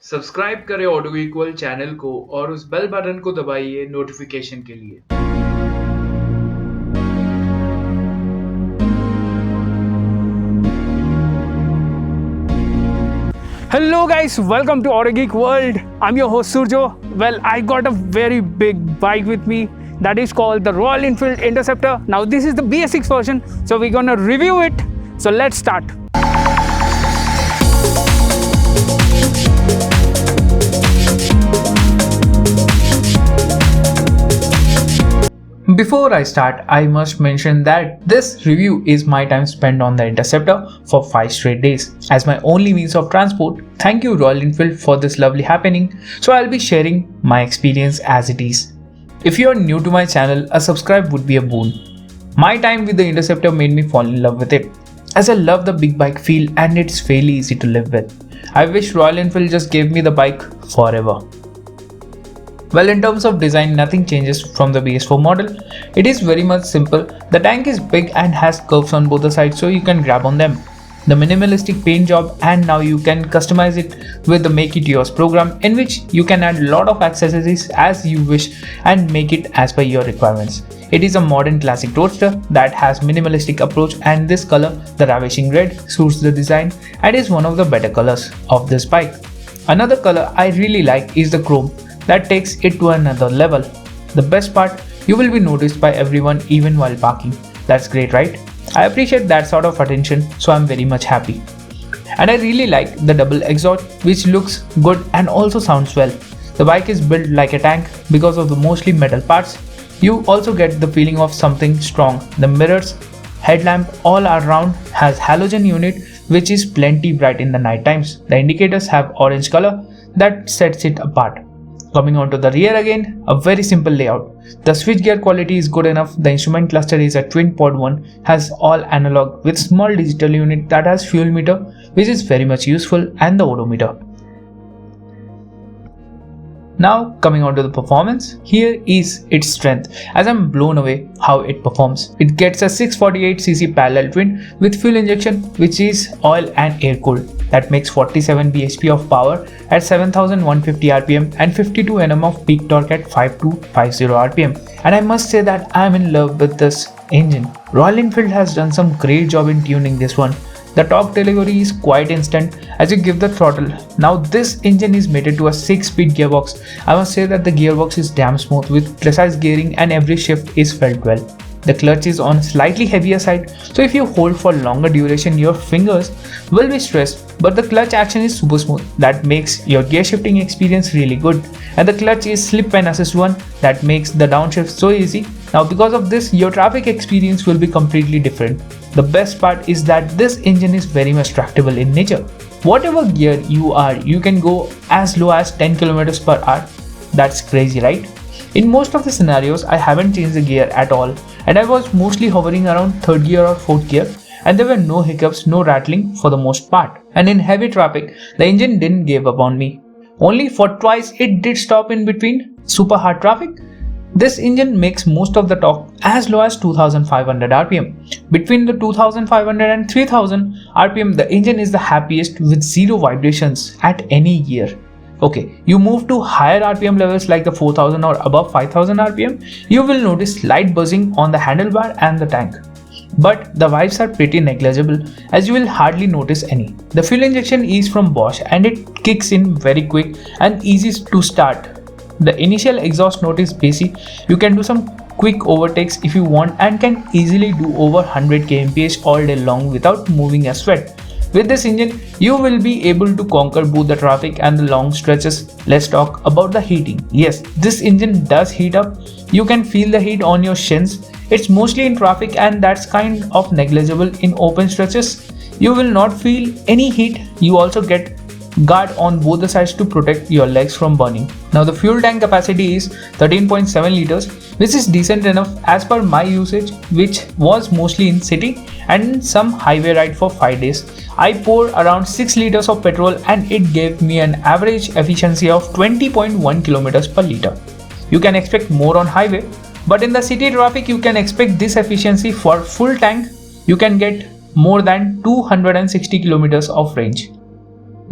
Subscribe करें audio equal channel को और उस बेल बटन को दबाइए नोटिफिकेशन के लिए। Hello guys, welcome to Auto Geek World. I'm your host Surjo. Well, I got a very big bike with me that is called the Royal Enfield Interceptor. Now this is the Bs6 version, so we're gonna review it. So let's start. Before I start, I must mention that this review is my time spent on the Interceptor for 5 straight days as my only means of transport. Thank you Royal Enfield for this lovely happening. So I'll be sharing my experience as it is. If you are new to my channel, a subscribe would be a boon. My time with the Interceptor made me fall in love with it, as I love the big bike feel and it's fairly easy to live with. I wish Royal Enfield just gave me the bike forever. Well, in terms of design, nothing changes from the BS4 model. It is very much simple. The tank is big and has curves on both the sides so you can grab on them. The minimalistic paint job, and now you can customize it with the Make It Yours program, in which you can add a lot of accessories as you wish and make it as per your requirements. It is a modern classic roadster that has minimalistic approach, and this color, the ravishing red, suits the design and is one of the better colors of this bike. Another color I really like is the chrome. That takes it to another level. The best part, you will be noticed by everyone even while parking. That's great, right? I appreciate that sort of attention, so I'm very much happy. And I really like the double exhaust, which looks good and also sounds well. The bike is built like a tank because of the mostly metal parts. You also get the feeling of something strong. The mirrors, headlamp all around has halogen unit, which is plenty bright in the night times. The indicators have orange color that sets it apart. Coming on to the rear again, a very simple layout. The switchgear quality is good enough. The instrument cluster is a twin pod one, has all analog with small digital unit that has fuel meter, which is very much useful, and the odometer. Now coming on to the performance, here is its strength, as I'm blown away how it performs. It gets a 648cc parallel twin with fuel injection, which is oil and air cooled. That makes 47 bhp of power at 7150 rpm and 52 Nm of peak torque at 5250 rpm. And I must say that I am in love with this engine. Royal Enfield has done some great job in tuning this one. The torque delivery is quite instant as you give the throttle. Now this engine is mated to a 6-speed gearbox. I must say that the gearbox is damn smooth with precise gearing and every shift is felt well. The clutch is on slightly heavier side, so if you hold for longer duration your fingers will be stressed, but the clutch action is super smooth. That makes your gear shifting experience really good, and the clutch is slip and assist one that makes the downshift so easy. Now because of this, your traffic experience will be completely different. The best part is that this engine is very much tractable in nature. Whatever gear you are, you can go as low as 10 km per hour. That's crazy, right? In most of the scenarios, I haven't changed the gear at all, and I was mostly hovering around 3rd gear or 4th gear, and there were no hiccups, no rattling for the most part. And in heavy traffic, the engine didn't give up on me. Only for twice it did stop in between super hard traffic. This engine makes most of the torque as low as 2500 rpm. Between the 2500 and 3000 rpm, the engine is the happiest with zero vibrations at any gear. Okay, you move to higher RPM levels like the 4000 or above 5000 RPM, you will notice slight buzzing on the handlebar and the tank. But the vibes are pretty negligible as you will hardly notice any. The fuel injection is from Bosch and it kicks in very quick and easy to start. The initial exhaust note is basic. You can do some quick overtakes if you want and can easily do over 100 kmph all day long without moving a sweat. With this engine, you will be able to conquer both the traffic and the long stretches. Let's talk about the heating. Yes, this engine does heat up. You can feel the heat on your shins. It's mostly in traffic and that's kind of negligible in open stretches. You will not feel any heat. You also get guard on both the sides to protect your legs from burning. Now the fuel tank capacity is 13.7 liters, which is decent enough as per my usage, which was mostly in city and some highway ride for 5 days. I poured around 6 liters of petrol and it gave me an average efficiency of 20.1 kilometers per liter. You can expect more on highway, but in the city traffic you can expect this efficiency. For full tank you can get more than 260 kilometers of range.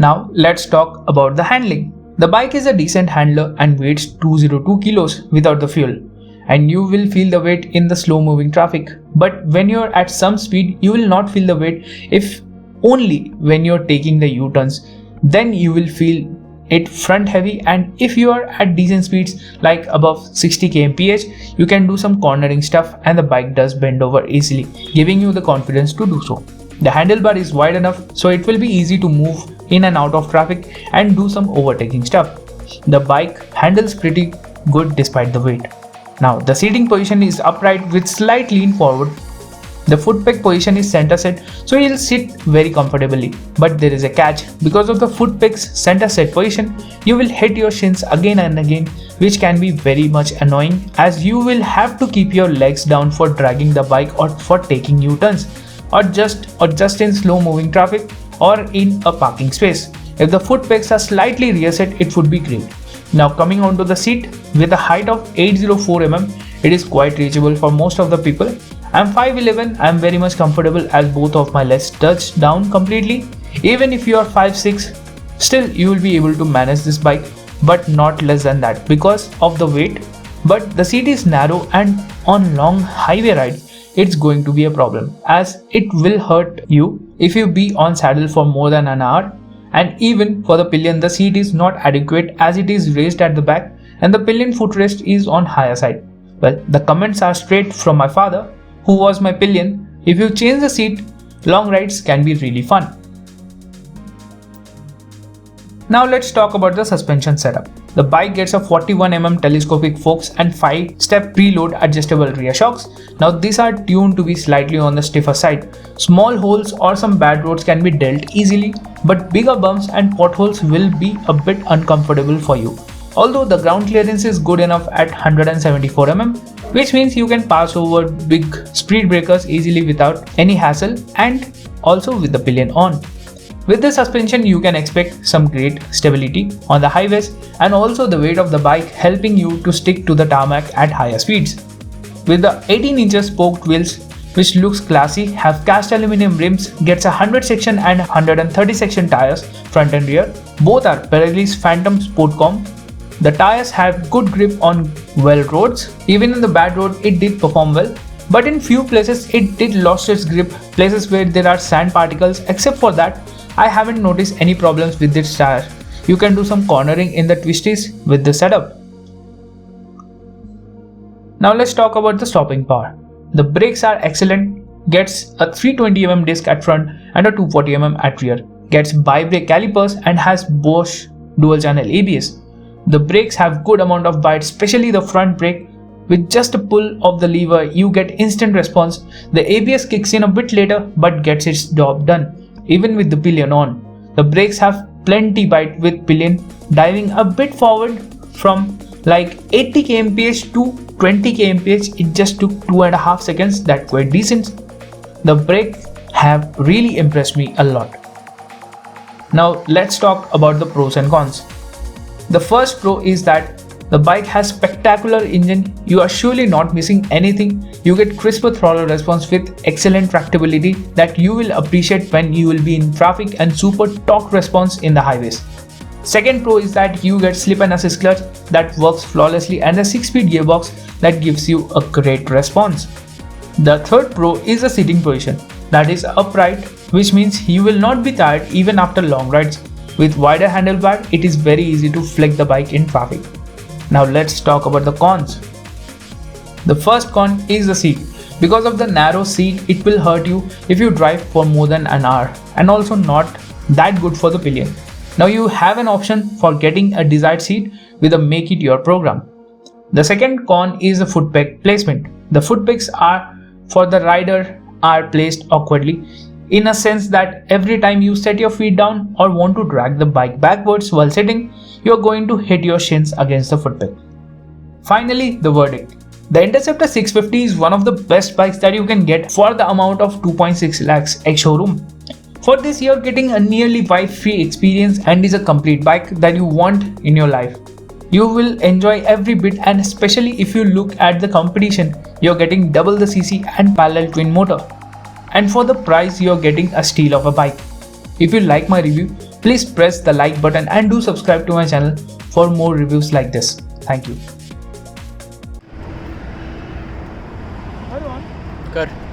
Now let's talk about the handling. The bike is a decent handler and weighs 202 kilos without the fuel. And you will feel the weight in the slow moving traffic. But when you're at some speed, you will not feel the weight if only when you're taking the U-turns. Then you will feel it front heavy, and if you are at decent speeds like above 60 kmph, you can do some cornering stuff and the bike does bend over easily, giving you the confidence to do so. The handlebar is wide enough so it will be easy to move in and out of traffic and do some overtaking stuff. The bike handles pretty good despite the weight. Now the seating position is upright with slight lean forward. The foot peg position is center set, so you'll sit very comfortably. But there is a catch. Because of the foot peg's center set position, you will hit your shins again and again, which can be very much annoying as you will have to keep your legs down for dragging the bike or for taking U-turns, or just in slow moving traffic or in a parking space. If the foot pegs are slightly rear set, it would be great. Now coming onto the seat, with a height of 804 mm, it is quite reachable for most of the people. I'm 5'11", I'm very much comfortable as both of my legs touch down completely. Even if you are 5'6", still you will be able to manage this bike, but not less than that because of the weight. But the seat is narrow and on long highway ride, it's going to be a problem as it will hurt you if you be on saddle for more than an hour. And even for the pillion, the seat is not adequate as it is raised at the back and the pillion footrest is on higher side. Well, the comments are straight from my father, who was my pillion. If you change the seat, long rides can be really fun. Now let's talk about the suspension setup. The bike gets a 41 mm telescopic forks and 5-step preload adjustable rear shocks. Now these are tuned to be slightly on the stiffer side. Small holes or some bad roads can be dealt easily, but bigger bumps and potholes will be a bit uncomfortable for you. Although the ground clearance is good enough at 174 mm, which means you can pass over big speed breakers easily without any hassle and also with the pillion on. With the suspension, you can expect some great stability on the highways and also the weight of the bike helping you to stick to the tarmac at higher speeds. With the 18 inches spoked wheels, which looks classy, have cast aluminum rims, gets a 100 section and 130 section tires front and rear. Both are Pirelli's Phantom Sportcom. The tires have good grip on well roads. Even in the bad road, it did perform well. But in few places, it did lost its grip, places where there are sand particles. Except for that, I haven't noticed any problems with this tire. You can do some cornering in the twisties with the setup. Now let's talk about the stopping power. The brakes are excellent, gets a 320 mm disc at front and a 240 mm at rear, gets bi-brake calipers and has Bosch dual channel ABS. The brakes have good amount of bite, especially the front brake. With just a pull of the lever, you get instant response. The ABS kicks in a bit later but gets its job done. Even with the pillion on, the brakes have plenty bite with pillion diving a bit forward from like 80 kmph to 20 kmph. It just took 2.5 seconds. That's quite decent. The brakes have really impressed me a lot. Now let's talk about the pros and cons. The first pro is that the bike has spectacular engine. You are surely not missing anything. You get crisper throttle response with excellent tractability that you will appreciate when you will be in traffic and super torque response in the highways. Second pro is that you get slip and assist clutch that works flawlessly and a 6-speed gearbox that gives you a great response. The third pro is the seating position that is upright, which means you will not be tired even after long rides. With wider handlebar, it is very easy to flex the bike in traffic. Now let's talk about the cons. The first con is the seat. Because of the narrow seat, it will hurt you if you drive for more than an hour and also not that good for the pillion. Now you have an option for getting a desired seat with a make it your program. The second con is the foot peg placement. The foot pegs are for the rider are placed awkwardly in a sense that every time you set your feet down or want to drag the bike backwards while sitting, you are going to hit your shins against the foot peg. Finally, the verdict. The Interceptor 650 is one of the best bikes that you can get for the amount of 2.6 lakhs ex-showroom. For this, you are getting a nearly wife-free experience and is a complete bike that you want in your life. You will enjoy every bit, and especially if you look at the competition, you are getting double the cc and parallel twin motor. And for the price, you are getting a steal of a bike. If you like my review, Please press the like button and do subscribe to my channel for more reviews like this. Thank you. कर